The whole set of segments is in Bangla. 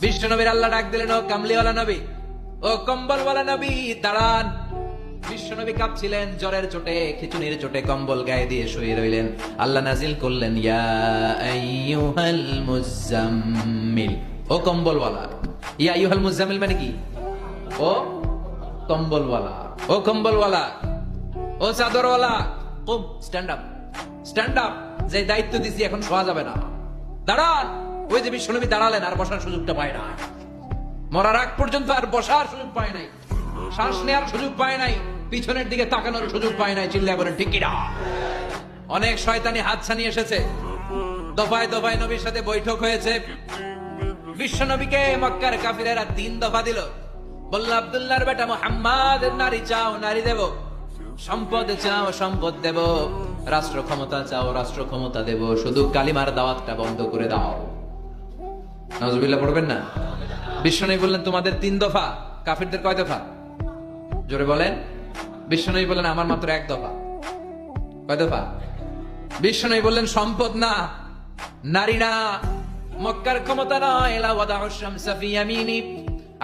বিশ্ব নবীর আল্লাহ ডাক দিলেন, ও কামলিওয়ালা নবী, ও কম্বলওয়ালা নবী, দাঁড়ান। বিশ্ব নবী কাঁপছিলেন জ্বরের চোটে, খিচুনির চোটে কম্বল গায়ে দিয়ে শুয়ে রইলেন। আল্লাহ নাজিল করলেন, ইয়া আইয়ুহাল মুজাম্মিল, ও কম্বলওয়ালা। ইয়া আইয়ুহাল মুজাম্মিল মানে কি? ও কম্বলওয়ালা, ও কম্বলওয়ালা, ও চাদরওয়ালা, কুম, স্ট্যান্ড আপ, স্ট্যান্ড আপ। যে দায়িত্ব দিছি এখন শোয়া যাবে না, দাঁড়ান। ওই যে বিশ্বনবী দাঁড়ালেন, আর বসার সুযোগটা পায় না। মরার আগ পর্যন্ত আর বসার সুযোগ পায় নাই, শ্বাস নেওয়ার সুযোগ পায় নাই, পিছনের দিকে তাকানোর সুযোগ পায় নাই। চিল্লায় বলেন ঠিক কিনা? অনেক শয়তানি হাতছানি এসেছে, দফায় দফায় নবীর সাথে বৈঠক হয়েছে। বিশ্ব নবীকে মক্কার কাফিরেরা 3 দফা দিল। বলল, আব্দুল্লাহর বেটা মুহাম্মদ, নারী চাও নারী দেব, সম্পদ চাও সম্পদ দেব, রাষ্ট্র ক্ষমতা চাও রাষ্ট্র ক্ষমতা দেব, শুধু কালিমার দাওয়াতটা বন্ধ করে দাও। নাউজুবিল্লাহ পড়বেন না? বিশ্বনবী বললেন, তোমাদের 3 দফা, কাফিরদের কয় দফা? জোরে বলেন। বিশ্বনবী বললেন, আমার মাত্র 1 দফা। কয় দফা? বিশ্বনবী বললেন, সম্পদ না, নারী না, মক্কার ক্ষমতা নয়, লা ওয়াদাউ শামসা ফি ইয়ামিনি,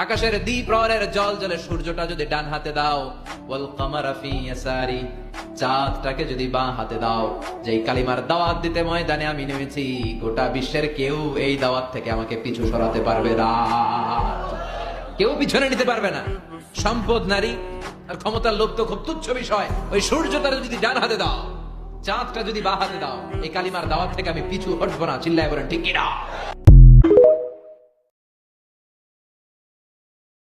আকাশের দ্বিপ্রহরের জল জলে সূর্যটা যদি ডান হাতে দাও, ওয়াল কামারা ফি ইয়াসারি, চাঁদটাকে যদি বাঁ হাতে দাও, যেই কালিমার দাওয়াত দিতে ময়দানে আমি নেমেছি, গোটা বিশ্বের কেউ এই দাওয়াত থেকে আমাকে পিছু সরাতে পারবে না, কেউ পিছনে নিতে পারবে না। সম্পদ, নারী আর ক্ষমতার লোভ তো খুব তুচ্ছ বিষয়। ওই সূর্যটা যদি ডান হাতে দাও, চাঁদটা যদি বাঁ হাতে দাও, এই কালিমার দাওয়াত থেকে আমি পিছু হটবো না। চিল্লায় বলেন ঠিক কিনা?